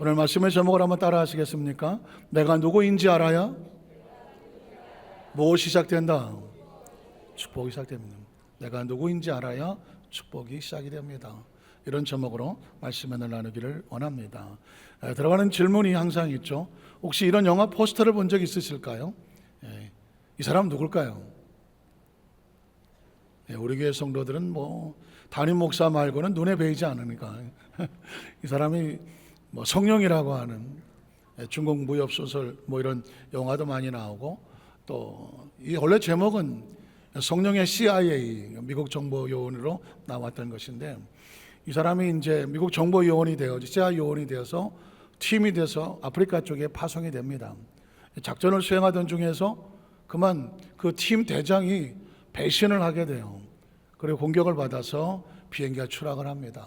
오늘 말씀의 제목을 한번 따라 하시겠습니까? 내가 누구인지 알아야 무엇이 시작된다? 축복이 시작됩니다. 내가 누구인지 알아야 축복이 시작이 됩니다. 이런 제목으로 말씀을 나누기를 원합니다. 들어가는 질문이 항상 있죠. 혹시 이런 영화 포스터를 본 적 있으실까요? 이 사람 누굴까요? 우리 교회 성도들은 뭐 담임 목사 말고는 눈에 보이지 않으니까 이 사람이 뭐 성령이라고 하는 중국 무협 소설 뭐 이런 영화도 많이 나오고, 또 이 원래 제목은 성령의 CIA 미국 정보 요원으로 나왔던 것인데, 이 사람이 이제 미국 정보 요원이 되어 CIA 요원이 되어서 팀이 돼서 아프리카 쪽에 파송이 됩니다. 작전을 수행하던 중에서 그만 그 팀 대장이 배신을 하게 돼요. 그리고 공격을 받아서 비행기가 추락을 합니다.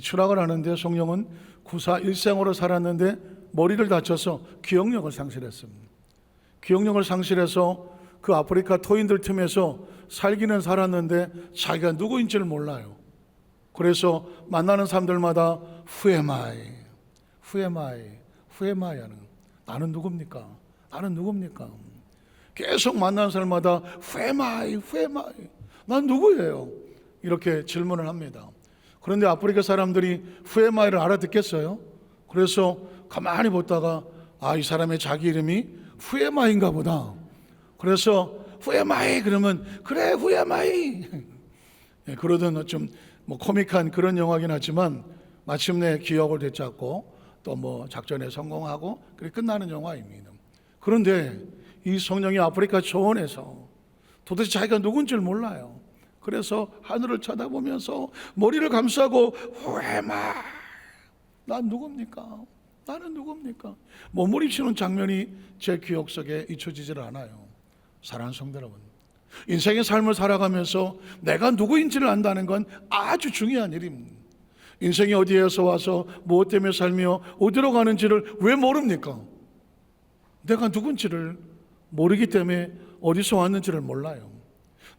추락을 하는데 성령은 구사 일생으로 살았는데 머리를 다쳐서 기억력을 상실했습니다. 기억력을 상실해서 그 아프리카 토인들 틈에서 살기는 살았는데 자기가 누구인지를 몰라요. 그래서 만나는 사람들마다 Who am I? Who am I? Who am I? 하는, 나는 누굽니까? 나는 누굽니까? 계속 만나는 사람마다 Who am I? Who am I? 난 누구예요? 이렇게 질문을 합니다. 그런데 아프리카 사람들이 Who am I를 알아듣겠어요? 그래서 가만히 보다가 이 사람의 자기 이름이 Who am I인가 보다. 그래서 Who am I? 그러면 그래 Who am I? 그러던 좀 뭐 코믹한 그런 영화긴 하지만 마침내 기억을 되찾고 또 뭐 작전에 성공하고 그렇게 끝나는 영화입니다. 그런데 이 성령이 아프리카 초원에서 도대체 자기가 누군지를 몰라요. 그래서 하늘을 쳐다보면서 머리를 감싸고 Who am I? 난 누굽니까? 나는 누굽니까? 몸부림치는 장면이 제 기억 속에 잊혀지질 않아요. 사랑하는 성도 여러분, 인생의 삶을 살아가면서 내가 누구인지를 안다는 건 아주 중요한 일입니다. 인생이 어디에서 와서 무엇 때문에 살며 어디로 가는지를 왜 모릅니까? 내가 누군지를 모르기 때문에 어디서 왔는지를 몰라요.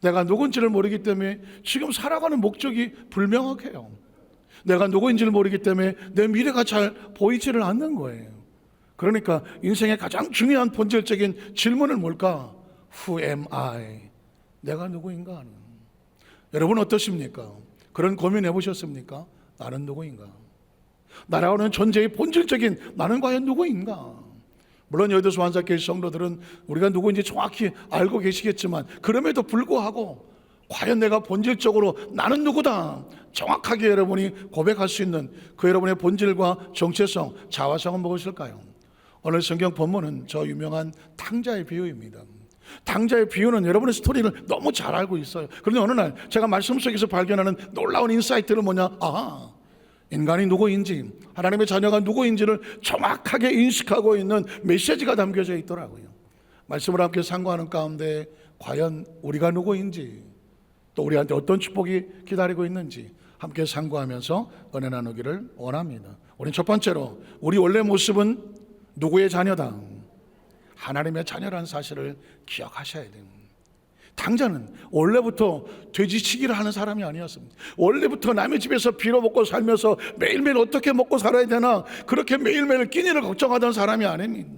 내가 누군지를 모르기 때문에 지금 살아가는 목적이 불명확해요. 내가 누구인지를 모르기 때문에 내 미래가 잘 보이지를 않는 거예요. 그러니까 인생의 가장 중요한 본질적인 질문은 뭘까? Who am I? 내가 누구인가 하는. 여러분 어떠십니까? 그런 고민 해보셨습니까? 나는 누구인가? 나라고는 존재의 본질적인 나는 과연 누구인가? 물론 여의도 완사교회 성도들은 우리가 누구인지 정확히 알고 계시겠지만, 그럼에도 불구하고 과연 내가 본질적으로 나는 누구다 정확하게 여러분이 고백할 수 있는 그 여러분의 본질과 정체성, 자화성은 무엇일까요? 오늘 성경 본문은 저 유명한 탕자의 비유입니다. 탕자의 비유는 여러분의 스토리를 너무 잘 알고 있어요. 그런데 어느 날 제가 말씀 속에서 발견하는 놀라운 인사이트는 뭐냐? 인간이 누구인지, 하나님의 자녀가 누구인지를 정확하게 인식하고 있는 메시지가 담겨져 있더라고요. 말씀을 함께 상고하는 가운데 과연 우리가 누구인지, 또 우리한테 어떤 축복이 기다리고 있는지 함께 상고하면서 은혜 나누기를 원합니다. 우리 첫 번째로 우리 원래 모습은 누구의 자녀다? 하나님의 자녀라는 사실을 기억하셔야 됩니다. 탕자는 원래부터 돼지치기를 하는 사람이 아니었습니다. 원래부터 남의 집에서 빌어먹고 살면서 매일매일 어떻게 먹고 살아야 되나 그렇게 매일매일 끼니를 걱정하던 사람이 아닙니다.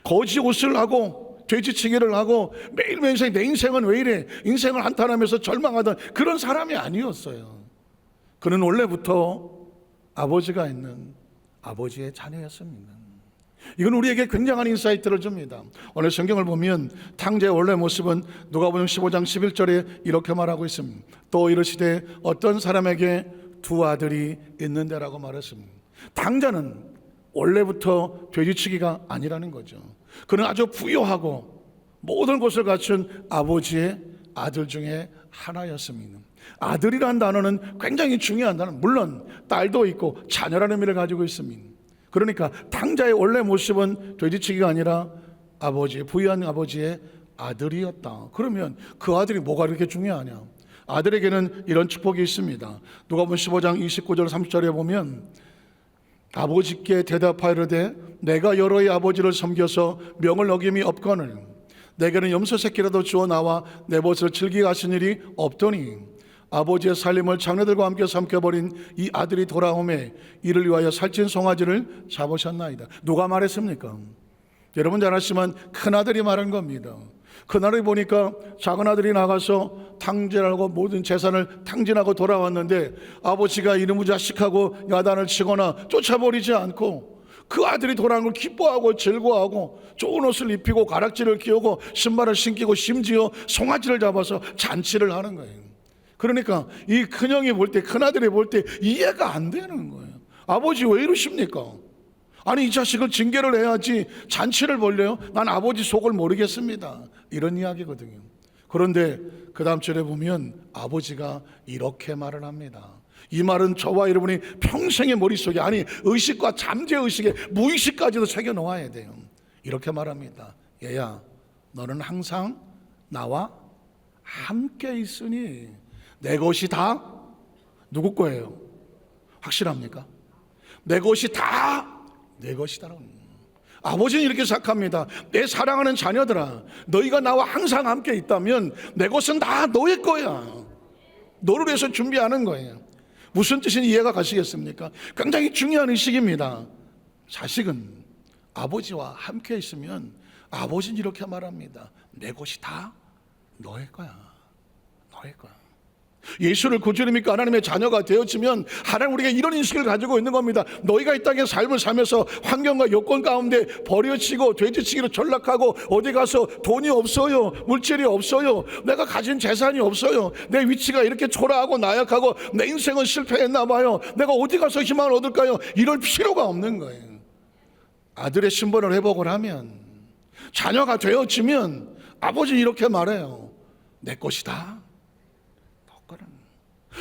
거지 옷을 하고 돼지치기를 하고 매일매일 내 인생은 왜 이래, 인생을 한탄하면서 절망하던 그런 사람이 아니었어요. 그는 원래부터 아버지가 있는 아버지의 자녀였습니다. 이건 우리에게 굉장한 인사이트를 줍니다. 오늘 성경을 보면 탕자의 원래 모습은 누가복음 15장 11절에 이렇게 말하고 있습니다. 또 이르시되 어떤 사람에게 두 아들이 있는데라고 말했습니다. 탕자는 원래부터 돼지치기가 아니라는 거죠. 그는 아주 부유하고 모든 것을 갖춘 아버지의 아들 중에 하나였습니다. 아들이라는 단어는 굉장히 중요한 단어. 물론 딸도 있고 자녀라는 의미를 가지고 있습니다. 그러니까 탕자의 원래 모습은 돼지치기가 아니라 부유한 아버지의 아들이었다. 그러면 그 아들이 뭐가 그렇게 중요하냐? 아들에게는 이런 축복이 있습니다. 누가복음 15장 29절 30절에 보면 아버지께 대답하이르되 내가 여러의 아버지를 섬겨서 명을 어김이 없거늘 내게는 염소 새끼라도 주어 나와 내 벗을 즐기게 하신 일이 없더니 아버지의 살림을 장래들과 함께 삼켜버린 이 아들이 돌아오매 이를 위하여 살찐 송아지를 잡으셨나이다. 누가 말했습니까? 여러분 잘 아시지만 큰아들이 말한 겁니다. 큰아들이 보니까 작은아들이 나가서 탕진하고 모든 재산을 탕진하고 돌아왔는데 아버지가 이놈의 자식하고 야단을 치거나 쫓아버리지 않고 그 아들이 돌아온 걸 기뻐하고 즐거워하고 좋은 옷을 입히고 가락지를 끼우고 신발을 신기고 심지어 송아지를 잡아서 잔치를 하는 거예요. 그러니까 이 큰형이 볼 때, 큰아들이 볼 때 이해가 안 되는 거예요. 아버지 왜 이러십니까? 아니 이 자식을 징계를 해야지 잔치를 벌려요? 난 아버지 속을 모르겠습니다. 이런 이야기거든요. 그런데 그 다음 절에 보면 아버지가 이렇게 말을 합니다. 이 말은 저와 여러분이 평생의 머릿속에, 아니 의식과 잠재의식에 무의식까지도 새겨 놓아야 돼요. 이렇게 말합니다. 얘야, 너는 항상 나와 함께 있으니 내 것이 다 누구 거예요? 확실합니까? 내 것이 다 내 것이다. 아버지는 이렇게 생각합니다. 내 사랑하는 자녀들아, 너희가 나와 항상 함께 있다면 내 것은 다 너의 거야. 너를 위해서 준비하는 거예요. 무슨 뜻인지 이해가 가시겠습니까? 굉장히 중요한 의식입니다. 자식은 아버지와 함께 있으면 아버지는 이렇게 말합니다. 내 것이 다 너의 거야. 너의 거야. 예수를 구주로 믿고 하나님의 자녀가 되어지면 하나님 우리가 이런 인식을 가지고 있는 겁니다. 너희가 이 땅의 삶을 살면서 환경과 여건 가운데 버려지고 돼지치기로 전락하고 어디 가서 돈이 없어요, 물질이 없어요, 내가 가진 재산이 없어요, 내 위치가 이렇게 초라하고 나약하고 내 인생은 실패했나 봐요, 내가 어디 가서 희망을 얻을까요? 이럴 필요가 없는 거예요. 아들의 신분을 회복을 하면, 자녀가 되어지면 아버지는 이렇게 말해요. 내 것이다.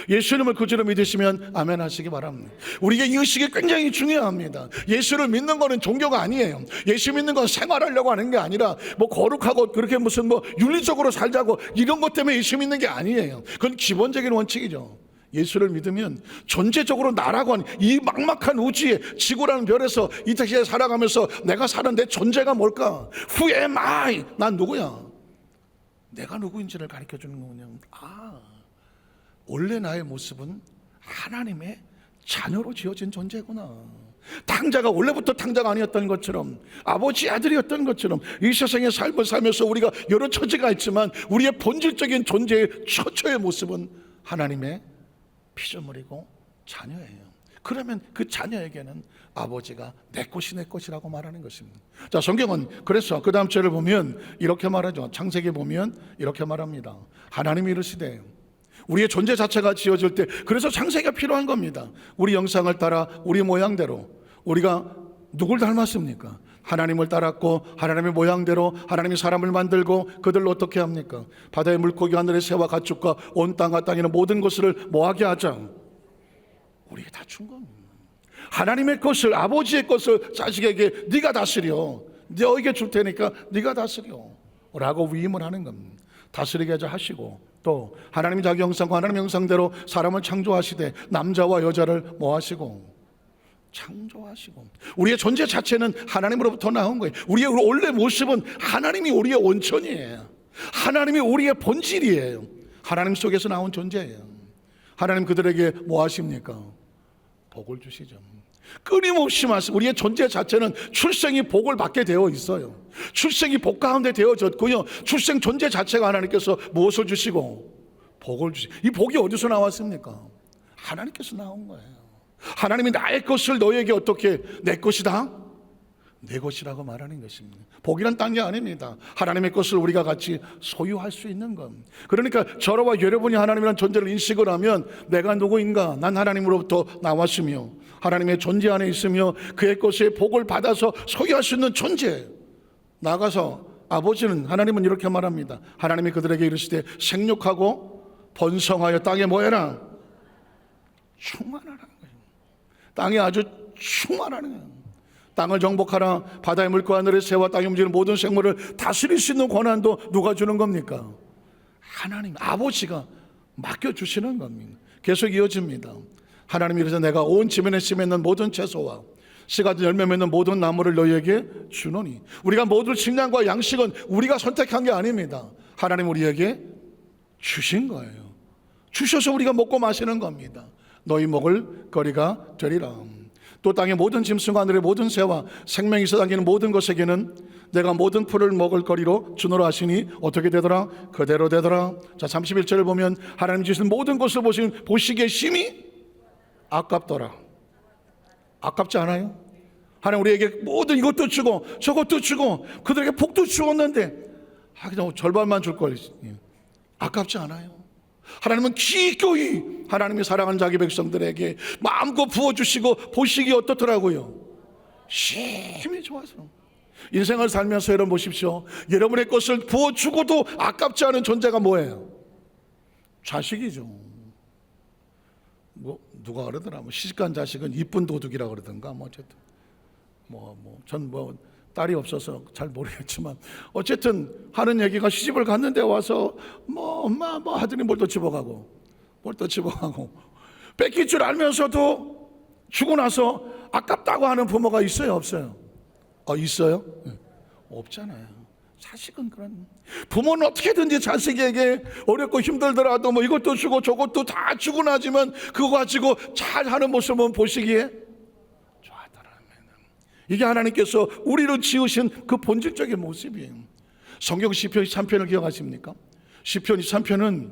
예수님을 구주로 믿으시면 아멘 하시기 바랍니다. 우리에게 이 의식이 굉장히 중요합니다. 예수를 믿는 것은 종교가 아니에요. 예수 믿는 건 생활하려고 하는 게 아니라 뭐 거룩하고 그렇게 무슨 뭐 윤리적으로 살자고 이런 것 때문에 예수 믿는 게 아니에요. 그건 기본적인 원칙이죠. 예수를 믿으면 존재적으로 나라고 하는 이 막막한 우주에, 지구라는 별에서 이 세상에 살아가면서 내가 사는 내 존재가 뭘까? Who am I? 난 누구야? 내가 누구인지를 가르쳐 주는 거군요. 원래 나의 모습은 하나님의 자녀로 지어진 존재구나. 탕자가 원래부터 탕자가 아니었던 것처럼, 아버지 아들이었던 것처럼 이 세상의 삶을 살면서 우리가 여러 처지가 있지만 우리의 본질적인 존재의 최초의 모습은 하나님의 피조물이고 자녀예요. 그러면 그 자녀에게는 아버지가 내 것이 내 것이라고 말하는 것입니다. 자, 성경은 그래서 그 다음 절을 보면 이렇게 말하죠. 창세기 보면 이렇게 말합니다. 하나님이 이르시되, 우리의 존재 자체가 지어질 때, 그래서 창세기가 필요한 겁니다. 우리 영상을 따라 우리 모양대로. 우리가 누굴 닮았습니까? 하나님을 따랐고 하나님의 모양대로 하나님이 사람을 만들고 그들을 어떻게 합니까? 바다의 물고기, 하늘의 새와 가축과 온 땅과 땅에 있는 모든 것을 뭐하게 하자? 우리에게 다 준 겁니다. 하나님의 것을, 아버지의 것을 자식에게 네가 다스려, 너에게 줄 테니까 네가 다스려 라고 위임을 하는 겁니다. 다스리게 하시고, 또 하나님이 자기 형상과 하나님 형상대로 사람을 창조하시되 남자와 여자를 뭐 하시고? 창조하시고. 우리의 존재 자체는 하나님으로부터 나온 거예요. 우리의 원래 모습은 하나님이 우리의 원천이에요. 하나님이 우리의 본질이에요. 하나님 속에서 나온 존재예요. 하나님 그들에게 뭐 하십니까? 복을 주시죠. 끊임없이 말씀, 우리의 존재 자체는 출생이 복을 받게 되어 있어요. 출생이 복 가운데 되어졌고요, 출생 존재 자체가 하나님께서 무엇을 주시고? 복을 주시고. 이 복이 어디서 나왔습니까? 하나님께서 나온 거예요. 하나님이 나의 것을 너에게 어떻게? 내 것이다? 내 것이라고 말하는 것입니다. 복이란 딴 게 아닙니다. 하나님의 것을 우리가 같이 소유할 수 있는 것. 그러니까 저와 여러분이 하나님이라는 존재를 인식을 하면 내가 누구인가? 난 하나님으로부터 나왔으며 하나님의 존재 안에 있으며 그의 것의 복을 받아서 소유할 수 있는 존재. 나가서 아버지는, 하나님은 이렇게 말합니다. 하나님이 그들에게 이르시되 생육하고 번성하여 땅에 뭐 해라? 충만하라는 거예요. 땅에 아주 충만하는 거예요. 땅을 정복하라. 바다의 물과 하늘의 새와 땅에 움직이는 모든 생물을 다스릴 수 있는 권한도 누가 주는 겁니까? 하나님, 아버지가 맡겨주시는 겁니다. 계속 이어집니다. 하나님이 그래서 내가 온 지면에 심있는 모든 채소와 씨 같은 열매 맺는 모든 나무를 너희에게 주노니. 우리가 모든 식량과 양식은 우리가 선택한 게 아닙니다. 하나님 우리에게 주신 거예요. 주셔서 우리가 먹고 마시는 겁니다. 너희 먹을 거리가 되리라. 또 땅의 모든 짐승과 하늘의 모든 새와 생명이 있어 다니는 모든 것에게는 내가 모든 풀을 먹을 거리로 주노라 하시니 어떻게 되더라? 그대로 되더라. 자, 31절을 보면 하나님 주신 모든 것을 보시기에 심히 아깝더라. 아깝지 않아요? 하나님 우리에게 모든 이것도 주고 저것도 주고 그들에게 복도 주었는데 그냥 절반만 줄 걸. 아깝지 않아요? 하나님은 기꺼이 하나님이 사랑하는 자기 백성들에게 마음껏 부어주시고 보시기 어떻더라고요? 심히 좋아서. 인생을 살면서 여러분 보십시오. 여러분의 것을 부어주고도 아깝지 않은 존재가 뭐예요? 자식이죠. 뭐 누가 그러더라. 시집간 자식은 이쁜 도둑이라고 그러던가. 어쨌든 전 딸이 없어서 잘 모르겠지만 어쨌든 하는 얘기가 시집을 갔는데 와서 엄마 하더니 뭘 또 집어가고 뺏길 줄 알면서도 주고 나서 아깝다고 하는 부모가 있어요, 없어요? 있어요? 없잖아요. 자식은 그런. 부모는 어떻게든지 자식에게 어렵고 힘들더라도 이것도 주고 저것도 다 주고 나지만 그거 가지고 잘하는 모습은 보시기에 이게 하나님께서 우리를 지으신 그 본질적인 모습이에요. 성경 시편 23편을 기억하십니까? 시편 23편은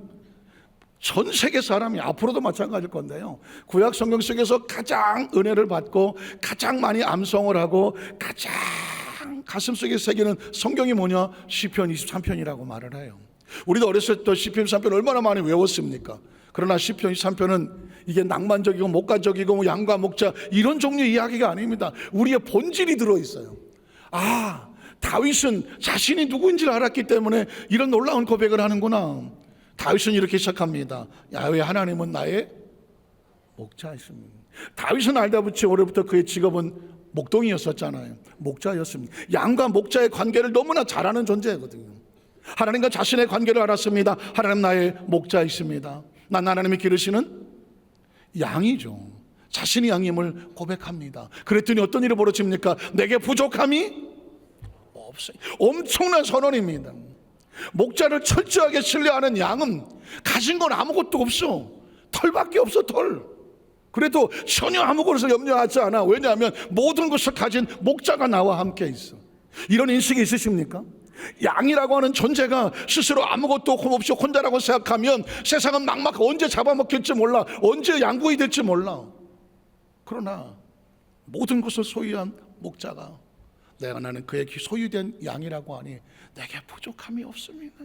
전 세계 사람이 앞으로도 마찬가지일 건데요, 구약 성경 속에서 가장 은혜를 받고 가장 많이 암송을 하고 가장 가슴속에 새기는 성경이 뭐냐? 시편 23편이라고 말을 해요. 우리도 어렸을 때 시편 23편 얼마나 많이 외웠습니까? 그러나 시편 23편은 이게 낭만적이고 목가적이고 양과 목자 이런 종류의 이야기가 아닙니다. 우리의 본질이 들어있어요. 다윗은 자신이 누구인지를 알았기 때문에 이런 놀라운 고백을 하는구나. 다윗은 이렇게 시작합니다. 야훼 하나님은 나의 목자이십니다. 다윗은 알다 붙이 오래부터 그의 직업은 목동이었었잖아요. 목자였습니다. 양과 목자의 관계를 너무나 잘 아는 존재거든요. 하나님과 자신의 관계를 알았습니다. 하나님 나의 목자이십니다. 난 하나님이 기르시는 양이죠. 자신이 양임을 고백합니다. 그랬더니 어떤 일이 벌어집니까? 내게 부족함이 없어요. 엄청난 선언입니다. 목자를 철저하게 신뢰하는 양은 가진 건 아무것도 없어. 털밖에 없어, 털. 그래도 전혀 아무것을 염려하지 않아. 왜냐하면 모든 것을 가진 목자가 나와 함께 있어. 이런 인식이 있으십니까? 양이라고 하는 존재가 스스로 아무것도 없이 혼자라고 생각하면 세상은 막막하고 언제 잡아먹힐지 몰라, 언제 양구이 될지 몰라. 그러나 모든 것을 소유한 목자가 나는 그의 소유된 양이라고 하니 내게 부족함이 없습니다.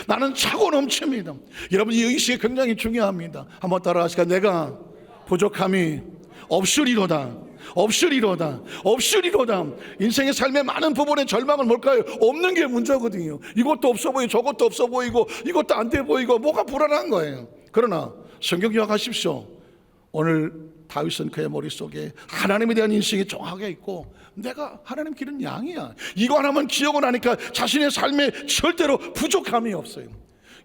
나는 차고 넘칩니다. 여러분, 이 의식이 굉장히 중요합니다. 한번 따라하시까? 내가 부족함이 없으리로다. 인생의 삶의 많은 부분의 절망은 뭘까요? 없는 게 문제거든요. 이것도 없어 보이고 저것도 없어 보이고 이것도 안 돼 보이고 뭐가 불안한 거예요. 그러나 성경 기억하십시오. 오늘 다윗은 그의 머릿속에 하나님에 대한 인식이 정확하게 있고 내가 하나님 기른 양이야. 이거 하나만 기억을 하니까 자신의 삶에 절대로 부족함이 없어요.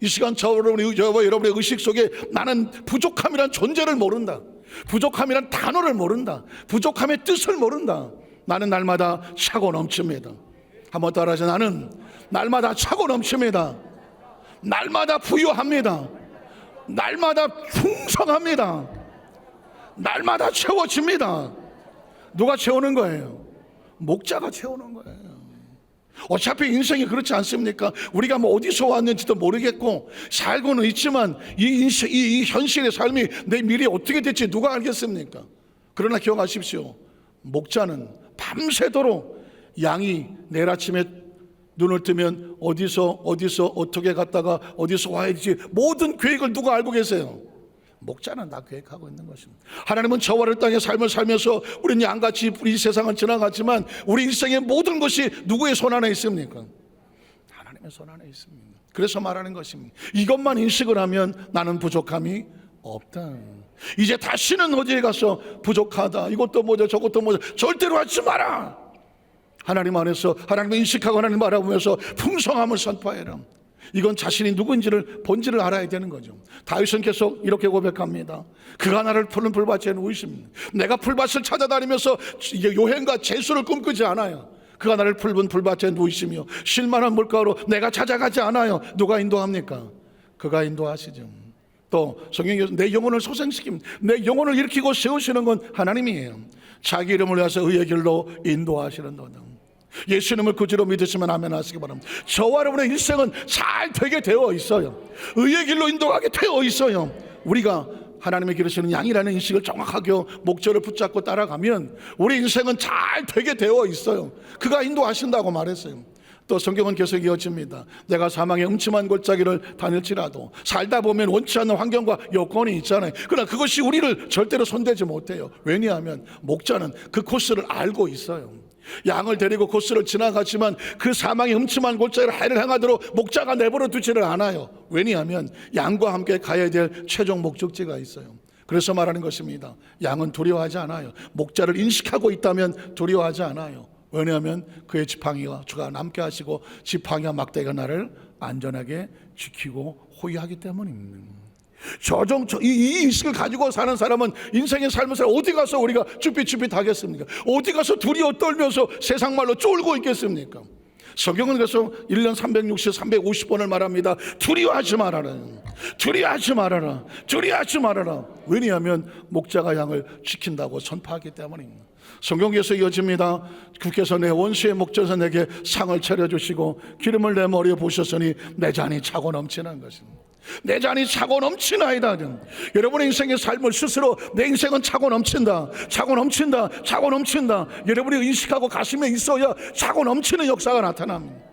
이 시간 여러분의 의식 속에 나는 부족함이란 존재를 모른다. 부족함이란 단어를 모른다. 부족함의 뜻을 모른다. 나는 날마다 차고 넘칩니다. 한번 따라하세요. 나는 날마다 차고 넘칩니다. 날마다 부유합니다. 날마다 풍성합니다. 날마다 채워집니다. 누가 채우는 거예요? 목자가 채우는 거예요. 어차피 인생이 그렇지 않습니까? 우리가 어디서 왔는지도 모르겠고 살고는 있지만 이 현실의 삶이 내 미래에 어떻게 될지 누가 알겠습니까? 그러나 기억하십시오. 목자는 밤새도록 양이 내일 아침에 눈을 뜨면 어디서 어떻게 갔다가 어디서 와야 될지 모든 계획을 누가 알고 계세요? 목자는 다 계획하고 있는 것입니다. 하나님은 저와 를 땅의 삶을 살면서 우리는 양같이 이 세상을 지나갔지만 우리 인생의 모든 것이 누구의 손 안에 있습니까? 하나님의 손 안에 있습니다. 그래서 말하는 것입니다. 이것만 인식을 하면 나는 부족함이 없다. 이제 다시는 어디에 가서 부족하다, 이것도 뭐죠 저것도 뭐죠 절대로 하지 마라. 하나님 안에서 하나님을 인식하고 하나님 바라보면서 풍성함을 선포해라. 이건 자신이 누구인지를 본질을 알아야 되는 거죠. 다윗은 계속 이렇게 고백합니다. 그가 나를 푸른 풀밭에 누이십니다. 내가 풀밭을 찾아다니면서 요행과 재수를 꿈꾸지 않아요. 그가 나를 푸른 풀밭에 누이시며 쉴만한 물가로 내가 찾아가지 않아요. 누가 인도합니까? 그가 인도하시죠. 또 성경에서 내 영혼을 소생시킵니다. 내 영혼을 일으키고 세우시는 건 하나님이에요. 자기 이름을 위해서 의의 길로 인도하시는 도다. 예수님을 구주로 믿으시면 아멘 하시기 바랍니다. 저와 여러분의 인생은 잘 되게 되어 있어요. 의의 길로 인도하게 되어 있어요. 우리가 하나님의 기르시는 양이라는 인식을 정확하게 목적을 붙잡고 따라가면 우리 인생은 잘 되게 되어 있어요. 그가 인도하신다고 말했어요. 또 성경은 계속 이어집니다. 내가 사망의 음침한 골짜기를 다닐지라도 살다 보면 원치 않는 환경과 여건이 있잖아요. 그러나 그것이 우리를 절대로 손대지 못해요. 왜냐하면 목자는 그 코스를 알고 있어요. 양을 데리고 코스를 지나가지만 그 사망의 음침한 골짜기를 해를 향하도록 목자가 내버려 두지를 않아요. 왜냐하면 양과 함께 가야 될 최종 목적지가 있어요. 그래서 말하는 것입니다. 양은 두려워하지 않아요. 목자를 인식하고 있다면 두려워하지 않아요. 왜냐하면 그의 지팡이와 주가 남게 하시고 지팡이와 막대가 나를 안전하게 지키고 호위하기 때문입니다. 이 인식을 가지고 사는 사람은 인생의 삶을 살아 어디 가서 우리가 쭈삣쭈삣 하겠습니까? 어디 가서 두려워 떨면서 세상 말로 쫄고 있겠습니까? 성경은 그래서 1년 360, 350번을 말합니다. 두려워하지 말아라. 두려워하지 말아라. 두려워하지 말아라. 왜냐하면 목자가 양을 지킨다고 선포하기 때문입니다. 성경에서 이어집니다. 주께서 내 원수의 목전에서 내게 상을 차려주시고 기름을 내 머리에 부으셨으니 내 잔이 차고 넘치는 것입니다. 내 잔이 차고 넘치나이다. 여러분의 인생의 삶을 스스로 내 인생은 차고 넘친다, 차고 넘친다, 차고 넘친다. 여러분이 인식하고 가슴에 있어야 차고 넘치는 역사가 나타납니다.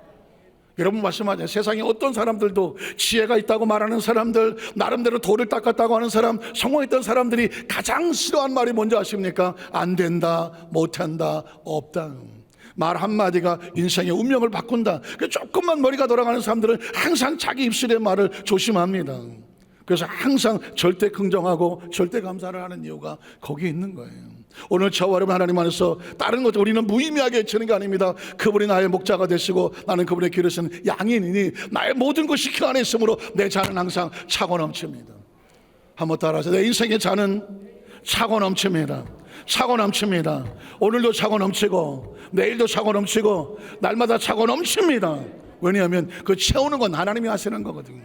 여러분 말씀하잖아요. 세상에 어떤 사람들도 지혜가 있다고 말하는 사람들, 나름대로 돌을 닦았다고 하는 사람, 성공했던 사람들이 가장 싫어하는 말이 뭔지 아십니까? 안 된다, 못한다, 없다. 말 한마디가 인생의 운명을 바꾼다. 조금만 머리가 돌아가는 사람들은 항상 자기 입술의 말을 조심합니다. 그래서 항상 절대 긍정하고 절대 감사를 하는 이유가 거기에 있는 거예요. 오늘 저와 여러분 하나님 안에서 다른 것 우리는 무의미하게 치는 게 아닙니다. 그분이 나의 목자가 되시고 나는 그분의 기르시는 양이니 나의 모든 것이 그 안에 있으므로 내 잔은 항상 차고 넘칩니다. 한번 따라하세요. 내 인생의 잔은 차고 넘칩니다. 차고 넘칩니다. 오늘도 차고 넘치고 내일도 차고 넘치고 날마다 차고 넘칩니다. 왜냐하면 그 채우는 건 하나님이 하시는 거거든요.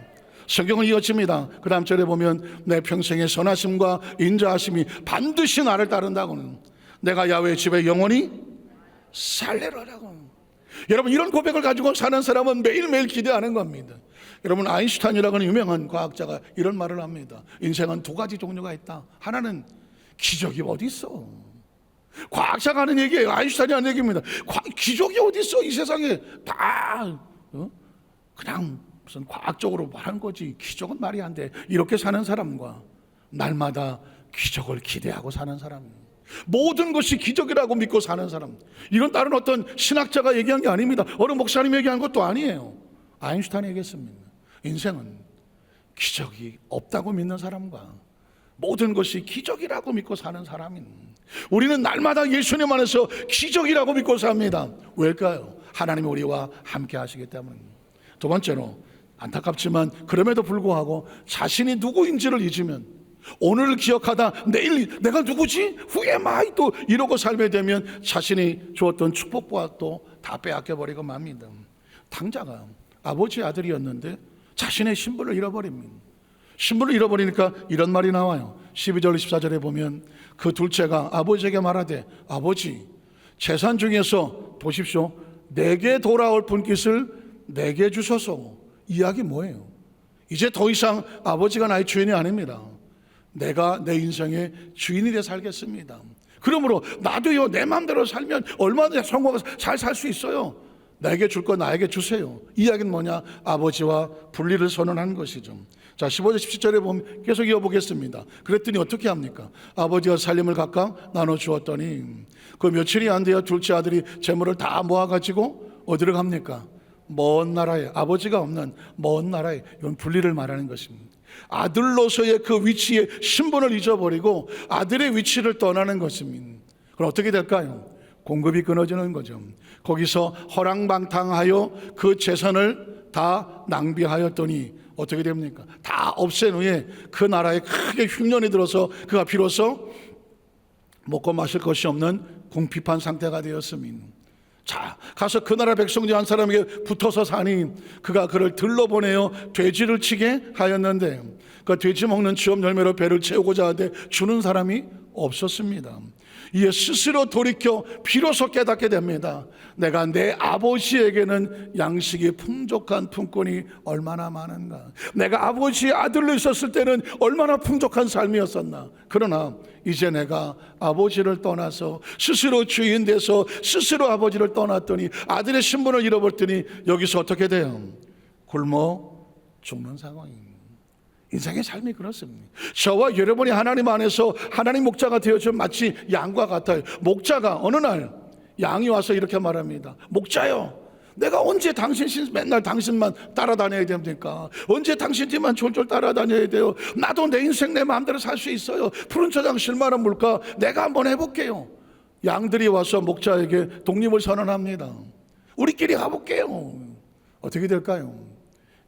성경을 이어집니다. 그 다음 절에 보면 내 평생의 선하심과 인자하심이 반드시 나를 따른다고는 내가 야훼의 집에 영원히 살리라고. 여러분 이런 고백을 가지고 사는 사람은 매일매일 기대하는 겁니다. 여러분 아인슈타인이라고 하는 유명한 과학자가 이런 말을 합니다. 인생은 두 가지 종류가 있다. 하나는 기적이 어디 있어? 과학자가 하는 얘기예요. 아인슈타인이 하는 얘기입니다. 기적이 어디 있어? 이 세상에 다 그냥 무슨 과학적으로 말한 거지 기적은 말이 안 돼. 이렇게 사는 사람과 날마다 기적을 기대하고 사는 사람, 모든 것이 기적이라고 믿고 사는 사람, 이건 다른 어떤 신학자가 얘기한 게 아닙니다. 어느 목사님이 얘기한 것도 아니에요. 아인슈타인이 얘기했습니다. 인생은 기적이 없다고 믿는 사람과 모든 것이 기적이라고 믿고 사는 사람인, 우리는 날마다 예수님 안에서 기적이라고 믿고 삽니다. 왜일까요? 하나님이 우리와 함께 하시기 때문입니다. 두 번째로 안타깝지만 그럼에도 불구하고 자신이 누구인지를 잊으면, 오늘을 기억하다 내일 내가 누구지? Who am I? 또 이러고 살게 되면 자신이 주었던 축복과 또 다 빼앗겨버리고 맙니다. 당자가 아버지의 아들이었는데 자신의 신분을 잃어버립니다. 신분을 잃어버리니까 이런 말이 나와요. 12절 14절에 보면 그 둘째가 아버지에게 말하되 아버지 재산 중에서 보십시오 내게 돌아올 분깃을 내게 주소서. 이야기 뭐예요? 이제 더 이상 아버지가 나의 주인이 아닙니다. 내가 내 인생의 주인이 되어 살겠습니다. 그러므로 나도요 내 마음대로 살면 얼마나 성공해서 잘 살 수 있어요. 내게 줄 거 나에게 주세요. 이야기는 뭐냐? 아버지와 분리를 선언한 것이죠. 자 15절 17절에 보면 계속 이어보겠습니다. 그랬더니 어떻게 합니까? 아버지가 살림을 각각 나눠주었더니 그 며칠이 안 되어 둘째 아들이 재물을 다 모아가지고 어디로 갑니까? 먼 나라에, 아버지가 없는 먼 나라에, 이건 분리를 말하는 것입니다. 아들로서의 그 위치의 신분을 잊어버리고 아들의 위치를 떠나는 것입니다. 그럼 어떻게 될까요? 공급이 끊어지는 거죠. 거기서 허랑방탕하여 그 재산을 다 낭비하였더니 어떻게 됩니까? 다 없앤 후에 그 나라에 크게 흉년이 들어서 그가 비로소 먹고 마실 것이 없는 궁핍한 상태가 되었습니다. 자, 가서 그 나라 백성 중 한 사람에게 붙어서 사니 그가 그를 들러보내어 돼지를 치게 하였는데 그 돼지 먹는 지업 열매로 배를 채우고자 하되 주는 사람이 없었습니다. 이에 스스로 돌이켜 비로소 깨닫게 됩니다. 내가 내 아버지에게는 양식이 풍족한 품꾼이 얼마나 많은가. 내가 아버지의 아들로 있었을 때는 얼마나 풍족한 삶이었었나. 그러나 이제 내가 아버지를 떠나서 스스로 주인 돼서 스스로 아버지를 떠났더니 아들의 신분을 잃어버렸더니 여기서 어떻게 돼요? 굶어 죽는 상황입니다. 인생의 삶이 그렇습니다. 저와 여러분이 하나님 안에서 하나님 목자가 되어져 마치 양과 같아요. 목자가 어느 날 양이 와서 이렇게 말합니다. 목자요, 내가 언제 맨날 당신만 따라다녀야 됩니까? 언제 당신 뒤만 졸졸 따라다녀야 돼요? 나도 내 인생 내 마음대로 살 수 있어요. 푸른 초장 실만한 물가 내가 한번 해볼게요. 양들이 와서 목자에게 독립을 선언합니다. 우리끼리 가볼게요. 어떻게 될까요?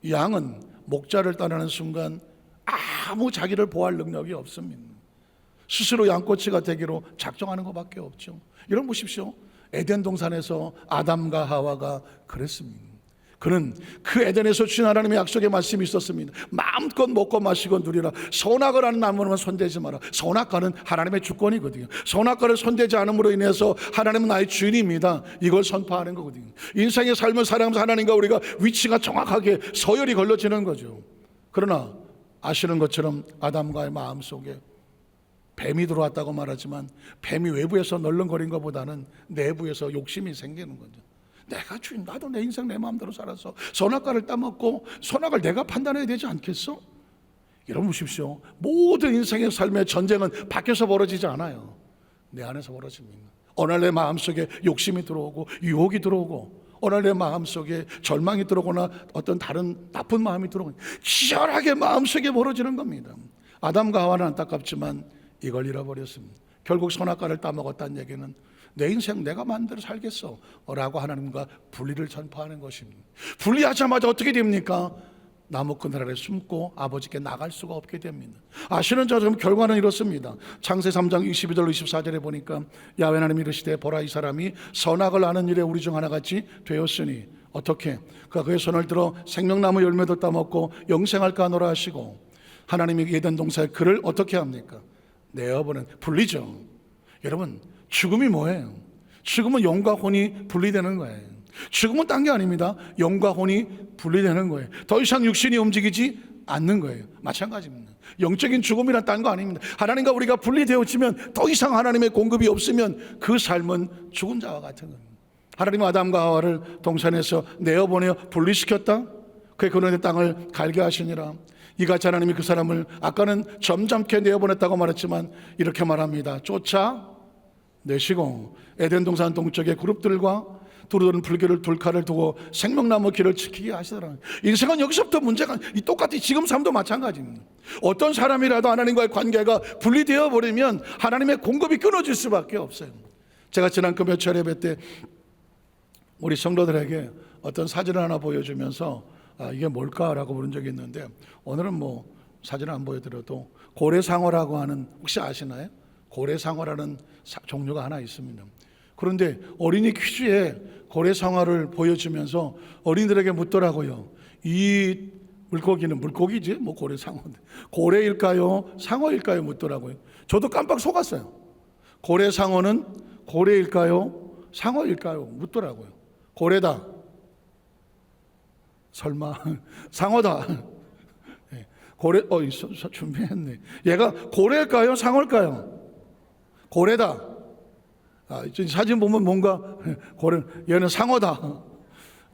양은 목자를 따르는 순간 아무 자기를 보호할 능력이 없습니다. 스스로 양꼬치가 되기로 작정하는 것밖에 없죠. 여러분 보십시오. 에덴 동산에서 아담과 하와가 그랬습니다. 그는 그 에덴에서 주신 하나님의 약속의 말씀이 있었습니다. 마음껏 먹고 마시고 누리라. 선악을 하는 나무는 손대지 마라. 선악과는 하나님의 주권이거든요. 선악과를 손대지 않음으로 인해서 하나님은 나의 주인입니다. 이걸 선포하는 거거든요. 인생의 삶을 살아가면서 하나님과 우리가 위치가 정확하게 서열이 걸러지는 거죠. 그러나 아시는 것처럼 아담과의 마음속에 뱀이 들어왔다고 말하지만 뱀이 외부에서 널렁거린 것보다는 내부에서 욕심이 생기는 거죠. 내가 주인, 나도 내 인생 내 마음대로 살아서 선악과를 따먹고 선악을 내가 판단해야 되지 않겠어? 여러분 보십시오. 모든 인생의 삶의 전쟁은 밖에서 벌어지지 않아요. 내 안에서 벌어집니다. 어느 날 내 마음속에 욕심이 들어오고 유혹이 들어오고 어느 날 내 마음속에 절망이 들어오거나 어떤 다른 나쁜 마음이 들어오고 치열하게 마음속에 벌어지는 겁니다. 아담과 하와는 안타깝지만 이걸 잃어버렸습니다. 결국 선악과를 따먹었다는 얘기는 내 인생 내가 마음대로 살겠어 라고 하나님과 분리를 선포하는 것입니다. 분리하자마자 어떻게 됩니까? 나무 그늘 아래 숨고 아버지께 나갈 수가 없게 됩니다. 아시는 저처럼 결과는 이렇습니다. 창세 3장 22절 24절에 보니까 야훼 하나님이 이르시되 보라 이 사람이 선악을 아는 일에 우리 중 하나같이 되었으니 어떻게 그가 그의 손을 들어 생명나무 열매도 따먹고 영생할까 하노라 하시고 하나님이 에덴 동산에 그를 어떻게 합니까? 내어버린 분리죠. 여러분 죽음이 뭐예요? 죽음은 영과 혼이 분리되는 거예요. 죽음은 딴 게 아닙니다. 영과 혼이 분리되는 거예요. 더 이상 육신이 움직이지 않는 거예요. 마찬가지입니다. 영적인 죽음이란 딴 거 아닙니다. 하나님과 우리가 분리되어지면 더 이상 하나님의 공급이 없으면 그 삶은 죽은 자와 같은 거예요. 하나님은 아담과 하와를 동산에서 내어보내어 분리시켰다. 그의 근원의 땅을 갈게 하시니라. 이같이 하나님이 그 사람을 아까는 점잖게 내어보냈다고 말했지만 이렇게 말합니다. 쫓아내시고 에덴 동산 동쪽의 그룹들과 두루두른 불길을 둘칼을 두고 생명나무 길을 지키게 하시더라. 인생은 여기서부터 문제가 똑같이 지금 삶도 마찬가지입니다. 어떤 사람이라도 하나님과의 관계가 분리되어 버리면 하나님의 공급이 끊어질 수밖에 없어요. 제가 지난 금요일 예배 때 우리 성도들에게 어떤 사진을 하나 보여주면서 이게 뭘까라고 물은 적이 있는데 오늘은 뭐 사진을 안 보여드려도 고래상어라고 하는 혹시 아시나요? 고래상어라는 종류가 하나 있습니다. 그런데 어린이 퀴즈에 고래상어를 보여주면서 어린이들에게 묻더라고요. 이 물고기는 물고기지 뭐 고래상어인데 고래일까요? 상어일까요? 묻더라고요. 저도 깜빡 속았어요. 고래상어는 고래일까요? 상어일까요? 묻더라고요. 고래다. 설마 상어다. 고래 준비했네. 얘가 고래일까요? 상어일까요? 고래다. 사진 보면 뭔가 고래, 얘는 상어다.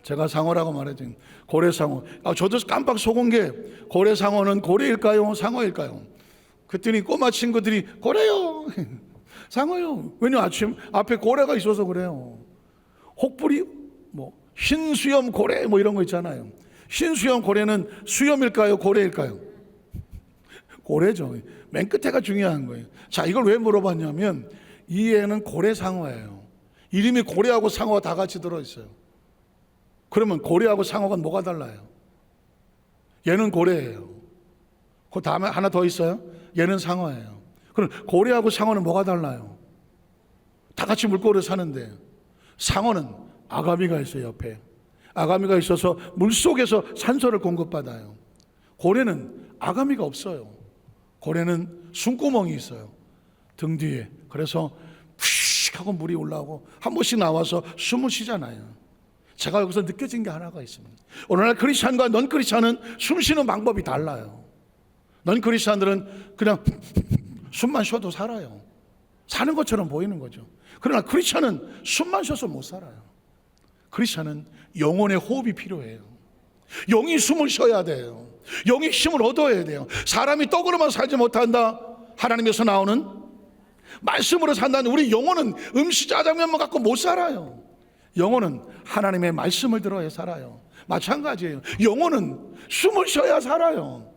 제가 상어라고 말했죠. 고래상어. 저도 깜빡 속은 게 고래상어는 고래일까요? 상어일까요? 그랬더니 꼬마 친구들이 고래요. 상어요. 왜냐 아침 앞에 고래가 있어서 그래요. 혹부리 뭐 흰수염 고래 뭐 이런 거 있잖아요. 흰수염 고래는 수염일까요? 고래일까요? 고래죠. 맨 끝에가 중요한 거예요. 자, 이걸 왜 물어봤냐면 이 애는 고래상어예요. 이름이 고래하고 상어가 다 같이 들어있어요. 그러면 고래하고 상어가 뭐가 달라요? 얘는 고래예요. 그 다음에 하나 더 있어요. 얘는 상어예요. 그럼 고래하고 상어는 뭐가 달라요? 다 같이 물고기를 사는데 상어는 아가미가 있어요. 옆에 아가미가 있어서 물속에서 산소를 공급받아요. 고래는 아가미가 없어요. 고래는 숨구멍이 있어요, 등 뒤에. 그래서 푸익 하고 물이 올라오고 한 번씩 나와서 숨을 쉬잖아요. 제가 여기서 느껴진 게 하나가 있습니다. 오늘날 크리스찬과 넌 크리스찬은 숨 쉬는 방법이 달라요. 넌 크리스찬들은 그냥 숨만 쉬어도 살아요. 사는 것처럼 보이는 거죠. 그러나 크리스찬은 숨만 쉬어서 못 살아요. 크리스찬은 영혼의 호흡이 필요해요. 영이 숨을 쉬어야 돼요. 영이 힘을 얻어야 돼요. 사람이 떡으로만 살지 못한다. 하나님에서 나오는 말씀으로 산다는, 우리 영혼은 음식 짜장면만 갖고 못 살아요. 영혼은 하나님의 말씀을 들어야 살아요. 마찬가지예요. 영혼은 숨을 쉬어야 살아요.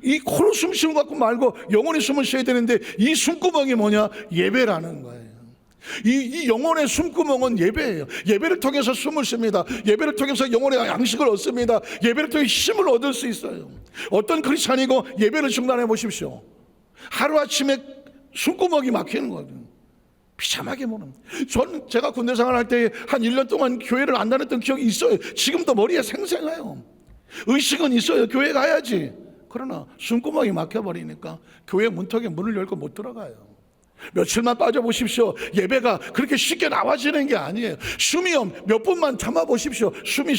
이 코로 숨 쉬는 것 갖고 말고 영혼이 숨을 쉬어야 되는데, 이 숨구멍이 뭐냐? 예배라는 거예요. 이 영혼의 숨구멍은 예배예요. 예배를 통해서 숨을 쉽니다. 예배를 통해서 영혼의 양식을 얻습니다. 예배를 통해 힘을 얻을 수 있어요. 어떤 크리스찬이고 예배를 중단해 보십시오. 하루아침에 숨구멍이 막히는 거예요. 비참하게 모르는. 저는 제가 군대 생활할 때 한 1년 동안 교회를 안 다녔던 기억이 있어요. 지금도 머리에 생생해요. 의식은 있어요. 교회 가야지. 그러나 숨구멍이 막혀버리니까 교회 문턱에 문을 열고 못 들어가요. 며칠만 빠져보십시오. 예배가 그렇게 쉽게 나와지는 게 아니에요. 숨이 몇 분만 참아보십시오. 숨이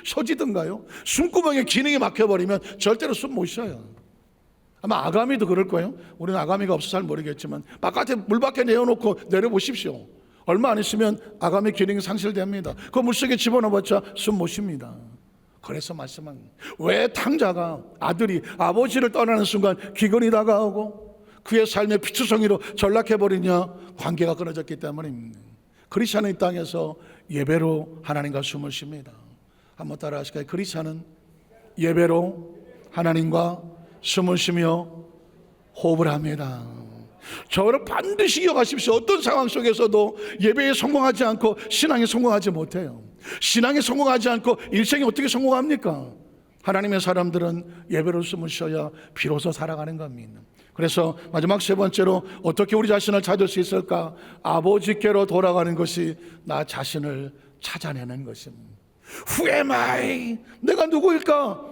쉬어지던가요? 숨구멍에 기능이 막혀버리면 절대로 숨 못 쉬어요. 아마 아가미도 그럴 거예요. 우리는 아가미가 없어서 잘 모르겠지만 바깥에 물 밖에 내어놓고 내려보십시오. 얼마 안 있으면 아가미 기능이 상실됩니다. 그 물속에 집어넣어봤자 숨 못 쉽니다. 그래서 말씀한, 왜 탕자가 아들이 아버지를 떠나는 순간 기근이 다가오고 그의 삶의 피투성이로 전락해버리냐? 관계가 끊어졌기 때문입니다. 크리스찬은 이 땅에서 예배로 하나님과 숨을 쉽니다. 한번 따라 하실까요? 크리스찬은 예배로 하나님과 숨을 쉬며 호흡을 합니다. 저를 반드시 이어가십시오. 어떤 상황 속에서도 예배에 성공하지 않고 신앙에 성공하지 못해요. 신앙에 성공하지 않고 일생에 어떻게 성공합니까? 하나님의 사람들은 예배로 숨을 쉬어야 비로소 살아가는 겁니다. 그래서 마지막 세 번째로 어떻게 우리 자신을 찾을 수 있을까? 아버지께로 돌아가는 것이 나 자신을 찾아내는 것입니다. Who am I? 내가 누구일까?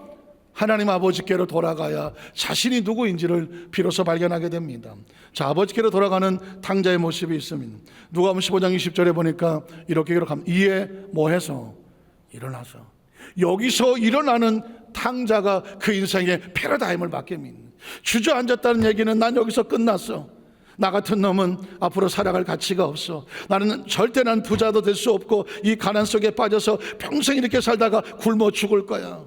하나님 아버지께로 돌아가야 자신이 누구인지를 비로소 발견하게 됩니다. 자, 아버지께로 돌아가는 탕자의 모습이 있습니다. 누가복음 15장 20절에 보니까 이렇게 기록합니다. 이에 뭐해서 일어나서. 여기서 일어나는 탕자가 그 인생의 패러다임을 바뀝니다. 주저앉았다는 얘기는 난 여기서 끝났어. 나 같은 놈은 앞으로 살아갈 가치가 없어. 나는 절대 난 부자도 될 수 없고 이 가난 속에 빠져서 평생 이렇게 살다가 굶어 죽을 거야.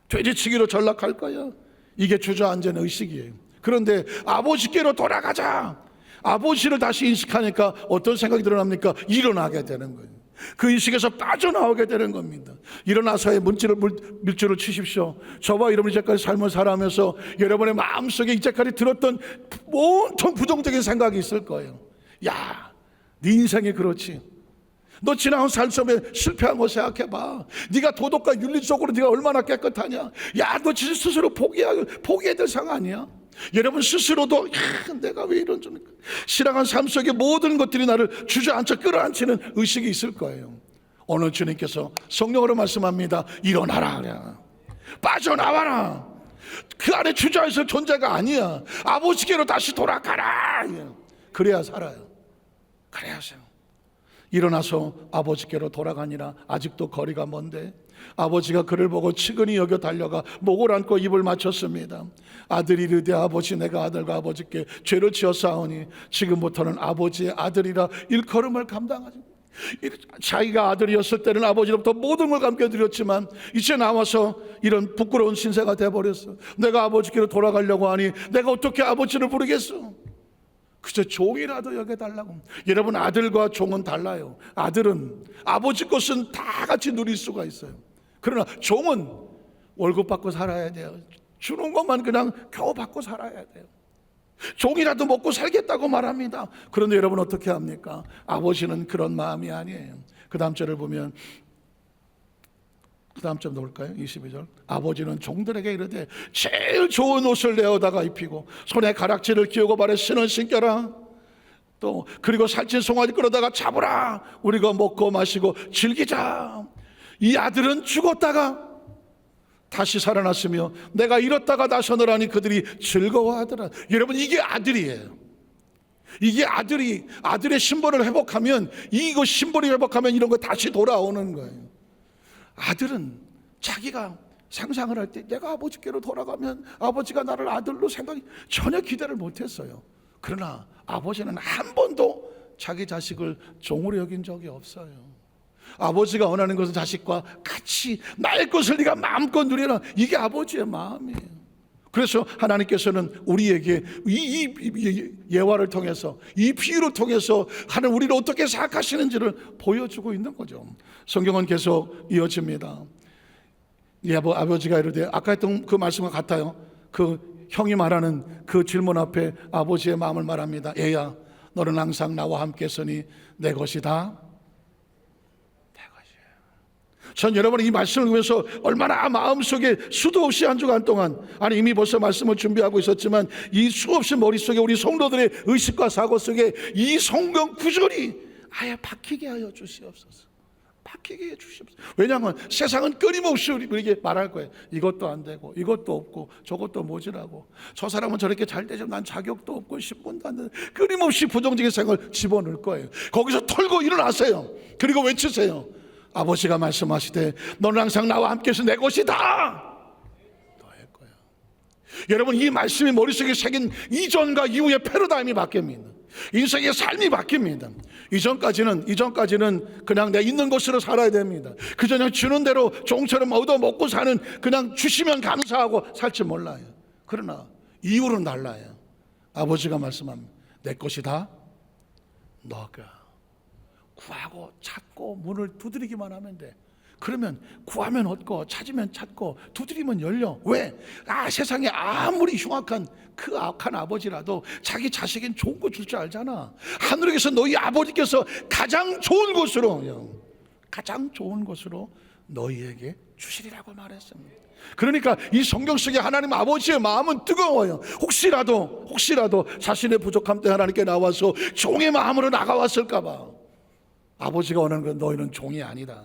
돼지치기로 전락할 거야. 이게 주저앉은 의식이에요. 그런데 아버지께로 돌아가자. 아버지를 다시 인식하니까 어떤 생각이 드러납니까? 일어나게 되는 거예요. 그 인식에서 빠져나오게 되는 겁니다. 일어나서의 물줄을 치십시오. 저와 여러분이 이제까지 삶을 살아가면서 여러분의 마음속에 이제까지 들었던 온통 부정적인 생각이 있을 거예요. 야, 네 인생이 그렇지. 너 지나온 삶 속에 실패한 거 생각해봐. 네가 도덕과 윤리적으로 네가 얼마나 깨끗하냐. 야, 너 진짜 스스로 포기해야 될 상황 아니야? 여러분 스스로도 내가 왜 이런 좀 실행한 삶 속에 모든 것들이 나를 주저앉혀 끌어안치는 의식이 있을 거예요. 오늘 주님께서 성령으로 말씀합니다. 일어나라 그래. 빠져나와라. 그 안에 주저앉을 존재가 아니야. 아버지께로 다시 돌아가라. 그래야 살아요. 그래야 살아요. 일어나서 아버지께로 돌아가니라. 아직도 거리가 먼데 아버지가 그를 보고 측은히 여겨 달려가 목을 안고 입을 맞췄습니다. 아들이 이르되 아버지, 내가 아들과 아버지께 죄를 지었사오니 지금부터는 아버지의 아들이라 일컬음을 감당하지. 자기가 아들이었을 때는 아버지로부터 모든 걸 감겨드렸지만 이제 나와서 이런 부끄러운 신세가 돼버렸어. 내가 아버지께로 돌아가려고 하니 내가 어떻게 아버지를 부르겠어? 그저 종이라도 여겨달라고. 여러분, 아들과 종은 달라요. 아들은 아버지 것은 다 같이 누릴 수가 있어요. 그러나 종은 월급 받고 살아야 돼요. 주는 것만 그냥 겨우 받고 살아야 돼요. 종이라도 먹고 살겠다고 말합니다. 그런데 여러분 어떻게 합니까? 아버지는 그런 마음이 아니에요. 그 다음 절을 보면, 그 다음 절 놓을까요? 22절. 아버지는 종들에게 이르되 제일 좋은 옷을 내어다가 입히고 손에 가락지를 끼우고 발에 신을 신겨라. 또 그리고 살찐 송아지 끌어다가 잡으라, 우리가 먹고 마시고 즐기자. 이 아들은 죽었다가 다시 살아났으며 내가 잃었다가 다시 얻으라니 그들이 즐거워하더라. 여러분, 이게 아들이에요. 이게 아들의 심벌을 회복하면, 이거 심벌이 회복하면 이런 거 다시 돌아오는 거예요. 아들은 자기가 상상을 할 때 내가 아버지께로 돌아가면 아버지가 나를 아들로 생각이 전혀 기대를 못했어요. 그러나 아버지는 한 번도 자기 자식을 종으로 여긴 적이 없어요. 아버지가 원하는 것은 자식과 같이 나의 것을 네가 마음껏 누리라. 이게 아버지의 마음이에요. 그래서 하나님께서는 우리에게 이 예화를 통해서, 이 비유를 통해서 하나님 우리를 어떻게 생각하시는지를 보여주고 있는 거죠. 성경은 계속 이어집니다. 아버지가 이르되, 아까 했던 그 말씀과 같아요. 그 형이 말하는 그 질문 앞에 아버지의 마음을 말합니다. 얘야, 너는 항상 나와 함께 있으니 내 것이다. 전 여러분이 이 말씀을 보면서 얼마나 마음속에 수도 없이 한 주간 동안, 아니 이미 벌써 말씀을 준비하고 있었지만 이 수없이 머릿속에 우리 성도들의 의식과 사고 속에 이 성경 구절이 아예 박히게 하여 주시옵소서. 박히게 해 주시옵소서. 왜냐하면 세상은 끊임없이 우리에게 말할 거예요. 이것도 안 되고 이것도 없고 저것도 모자라고, 저 사람은 저렇게 잘 되지만 난 자격도 없고 신분도 안 되는, 끊임없이 부정적인 생각을 집어넣을 거예요. 거기서 털고 일어나세요. 그리고 외치세요. 아버지가 말씀하시되 너는 항상 나와 함께해서 내 것이다. 너의 거야. 여러분, 이 말씀이 머릿속에 새긴 이전과 이후의 패러다임이 바뀝니다. 인생의 삶이 바뀝니다. 이전까지는 그냥 내 있는 것으로 살아야 됩니다. 그저 그냥 주는 대로 종처럼 얻어먹고 사는, 그냥 주시면 감사하고 살지 몰라요. 그러나 이후로는 달라요. 아버지가 말씀합니다. 내 것이다. 너가 구하고 찾고 문을 두드리기만 하면 돼. 그러면 구하면 얻고 찾으면 찾고 두드리면 열려. 왜? 세상에 아무리 흉악한 그 악한 아버지라도 자기 자식엔 좋은 거 줄 줄 알잖아. 하늘에서 너희 아버지께서 가장 좋은 것으로 너희에게 주시리라고 말했습니다. 그러니까 이 성경 속에 하나님 아버지의 마음은 뜨거워요. 혹시라도 자신의 부족함 때 하나님께 나와서 종의 마음으로 나가왔을까 봐. 아버지가 원하는 건 너희는 종이 아니다.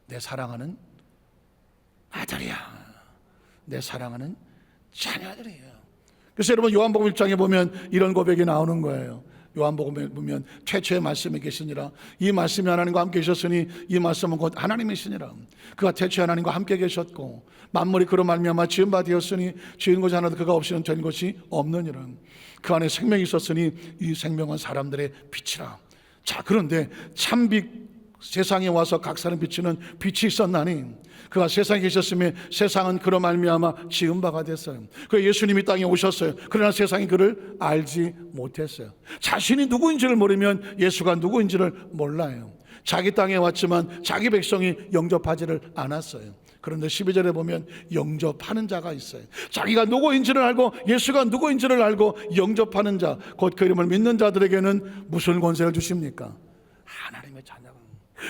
내 사랑하는 아들이야. 내 사랑하는 자녀들이에요. 그래서 여러분, 요한복음 1장에 보면 이런 고백이 나오는 거예요. 요한복음에 보면 최초의 말씀이 계시니라. 이 말씀이 하나님과 함께 계셨으니 이 말씀은 곧 하나님이시니라. 그가 태초에 하나님과 함께 계셨고 만물이 그로 말미암아 지은 바 되었으니 지은 것이 하나도 그가 없이는 된 것이 없느니라. 그 안에 생명이 있었으니 이 생명은 사람들의 빛이라. 자, 그런데 참빛 세상에 와서 각 사람 비추는 빛이 있었나니 그가 세상에 계셨으며 세상은 그로 말미암아 지은 바가 됐어요. 그 예수님이 땅에 오셨어요. 그러나 세상이 그를 알지 못했어요. 자신이 누구인지를 모르면 예수가 누구인지를 몰라요. 자기 땅에 왔지만 자기 백성이 영접하지를 않았어요. 그런데 12절에 보면 영접하는 자가 있어요. 자기가 누구인지를 알고 예수가 누구인지를 알고 영접하는 자, 곧 그 이름을 믿는 자들에게는 무슨 권세를 주십니까? 하나님의 자녀가.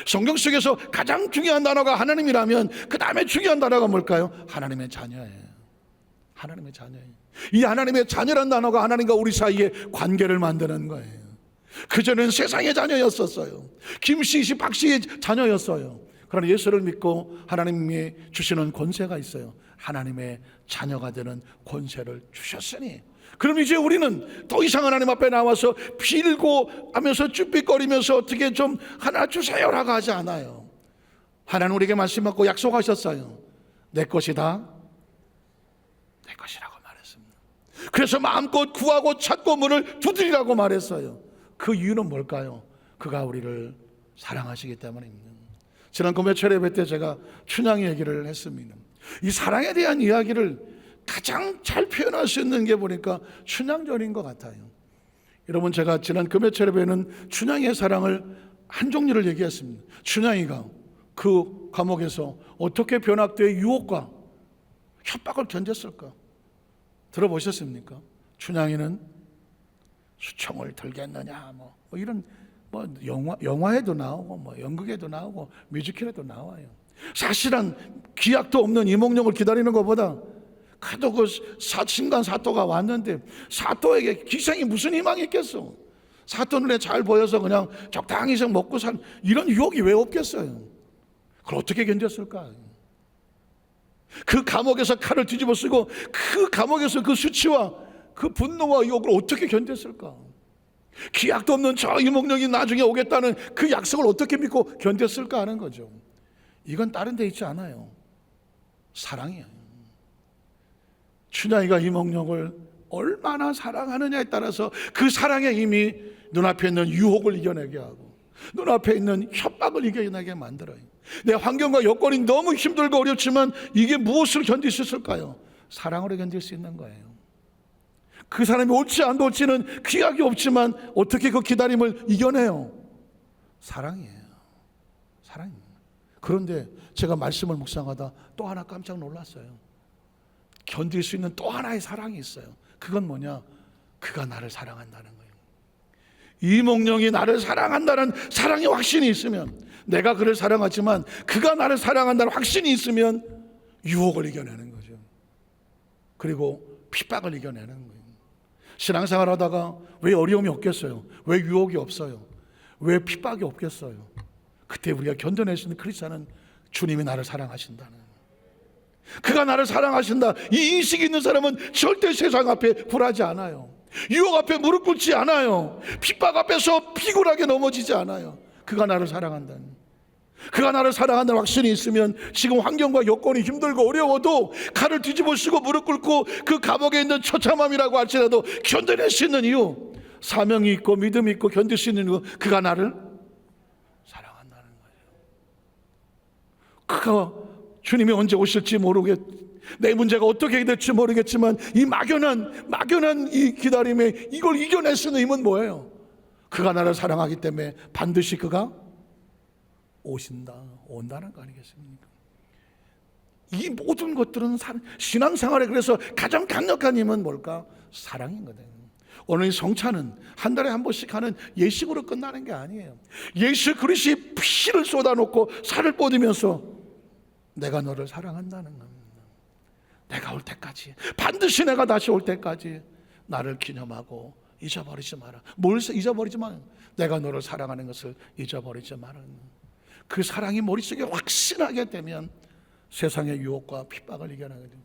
성경 속에서 가장 중요한 단어가 하나님이라면 그 다음에 중요한 단어가 뭘까요? 하나님의 자녀예요. 하나님의 자녀예요. 이 하나님의 자녀란 단어가 하나님과 우리 사이에 관계를 만드는 거예요. 그전에는 세상의 자녀였었어요. 김씨, 박씨의 자녀였어요. 그러나 예수를 믿고 하나님이 주시는 권세가 있어요. 하나님의 자녀가 되는 권세를 주셨으니, 그럼 이제 우리는 더 이상 하나님 앞에 나와서 빌고 하면서 쭈삣거리면서 어떻게 좀 하나 주세요라고 하지 않아요. 하나님 우리에게 말씀하고 약속하셨어요. 내 것이다. 내 것이라고 말했습니다. 그래서 마음껏 구하고 찾고 문을 두드리라고 말했어요. 그 이유는 뭘까요? 그가 우리를 사랑하시기 때문입니다. 지난 금요일 예배 때 제가 춘향 얘기를 했습니다. 이 사랑에 대한 이야기를 가장 잘 표현할 수 있는 게 보니까 춘향전인 것 같아요. 여러분, 제가 지난 금요일 예배는 춘향의 사랑을 한 종류를 얘기했습니다. 춘향이가 그 감옥에서 어떻게 변학되어 유혹과 협박을 견뎠을까? 들어보셨습니까? 춘향이는 수총을 들겠느냐, 뭐 이런 영화에도 나오고 연극에도 나오고 뮤지컬에도 나와요. 사실은 기약도 없는 이몽룡을 기다리는 것보다 그래도 그 신관 사또가 왔는데 사또에게 기생이 무슨 희망이 있겠어? 사돈 눈에 잘 보여서 그냥 적당히 좀 먹고 산 이런 유혹이 왜 없겠어요? 그걸 어떻게 견뎠을까? 그 감옥에서 칼을 뒤집어 쓰고 그 감옥에서 그 수치와 그 분노와 유혹을 어떻게 견뎠을까? 기약도 없는 저 이몽룡이 나중에 오겠다는 그 약속을 어떻게 믿고 견뎠을까 하는 거죠. 이건 다른 데 있지 않아요. 사랑이에요. 춘향이가 이몽룡을 얼마나 사랑하느냐에 따라서 그 사랑의 힘이 눈앞에 있는 유혹을 이겨내게 하고 눈앞에 있는 협박을 이겨내게 만들어요. 내 환경과 여건이 너무 힘들고 어렵지만 이게 무엇을 견딜 수 있을까요? 사랑으로 견딜 수 있는 거예요. 그 사람이 올지 안 올지는 기약이 없지만 어떻게 그 기다림을 이겨내요? 사랑이에요. 사랑입니다. 그런데 제가 말씀을 묵상하다 또 하나 깜짝 놀랐어요. 견딜 수 있는 또 하나의 사랑이 있어요. 그건 뭐냐? 그가 나를 사랑한다는 거예요. 이몽룡이 나를 사랑한다는 사랑의 확신이 있으면, 내가 그를 사랑하지만 그가 나를 사랑한다는 확신이 있으면 유혹을 이겨내는 거죠. 그리고 핍박을 이겨내는 거예요. 신앙생활 하다가 왜 어려움이 없겠어요? 왜 유혹이 없어요? 왜 핍박이 없겠어요? 그때 우리가 견뎌낼 수 있는 크리스찬은 주님이 나를 사랑하신다는, 그가 나를 사랑하신다, 이 인식이 있는 사람은 절대 세상 앞에 굴하지 않아요. 유혹 앞에 무릎 꿇지 않아요. 핍박 앞에서 피곤하게 넘어지지 않아요. 그가 나를 사랑한다는, 그가 나를 사랑한다는 확신이 있으면 지금 환경과 여건이 힘들고 어려워도 칼을 뒤집어 쓰고 무릎 꿇고 그 감옥에 있는 처참함이라고 할지라도 견뎌낼 수 있는 이유, 사명이 있고 믿음이 있고 견딜 수 있는 이유, 그가 나를 사랑한다는 거예요. 그가 주님이 언제 오실지 내 문제가 어떻게 될지 모르겠지만 이 막연한 이 기다림에 이걸 이겨낼 수 있는 힘은 뭐예요? 그가 나를 사랑하기 때문에 반드시 그가 온다는 거 아니겠습니까? 이 모든 것들은 신앙생활에 그래서 가장 강력한 힘은 뭘까? 사랑이거든요. 오늘 성찬은 한 달에 한 번씩 하는 예식으로 끝나는 게 아니에요. 예수 그리스도의 피를 쏟아놓고 살을 뻗으면서 내가 너를 사랑한다는 겁니다. 내가 올 때까지, 반드시 내가 다시 올 때까지 나를 기념하고 잊어버리지 마라. 뭘 잊어버리지 마? 내가 너를 사랑하는 것을 잊어버리지 마라. 그 사랑이 머릿속에 확신하게 되면 세상의 유혹과 핍박을 이겨나거든요.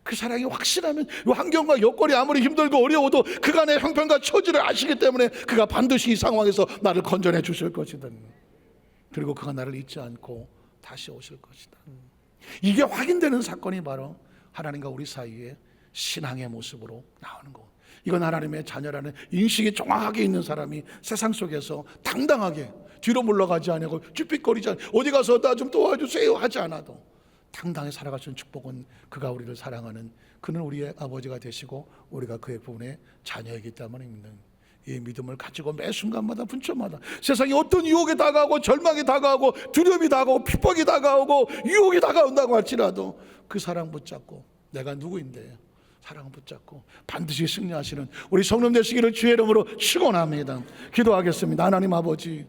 그 사랑이 확신하면 환경과 여건이 아무리 힘들고 어려워도 그가 내 형편과 처지를 아시기 때문에 그가 반드시 이 상황에서 나를 건져내 주실 것이다. 그리고 그가 나를 잊지 않고 다시 오실 것이다. 이게 확인되는 사건이 바로 하나님과 우리 사이에 신앙의 모습으로 나오는 거. 이건 하나님의 자녀라는 인식이 정확하게 있는 사람이 세상 속에서 당당하게 뒤로 물러가지 않고 쭈삣거리지 않고 어디 가서 나 좀 도와주세요 하지 않아도 당당히 살아갈 수 있는 축복은 그가 우리를 사랑하는, 그는 우리의 아버지가 되시고 우리가 그의 부분의 자녀이기 때문입니다. 이 믿음을 가지고 매 순간마다 분초마다 세상에 어떤 유혹이 다가오고 절망이 다가오고 두려움이 다가오고 핍박이 다가오고 유혹이 다가온다고 할지라도 그 사랑 붙잡고, 내가 누구인데 사랑 붙잡고 반드시 승리하시는 우리 성령 되시기를 주의 이름으로 축원합니다. 기도하겠습니다. 하나님 아버지,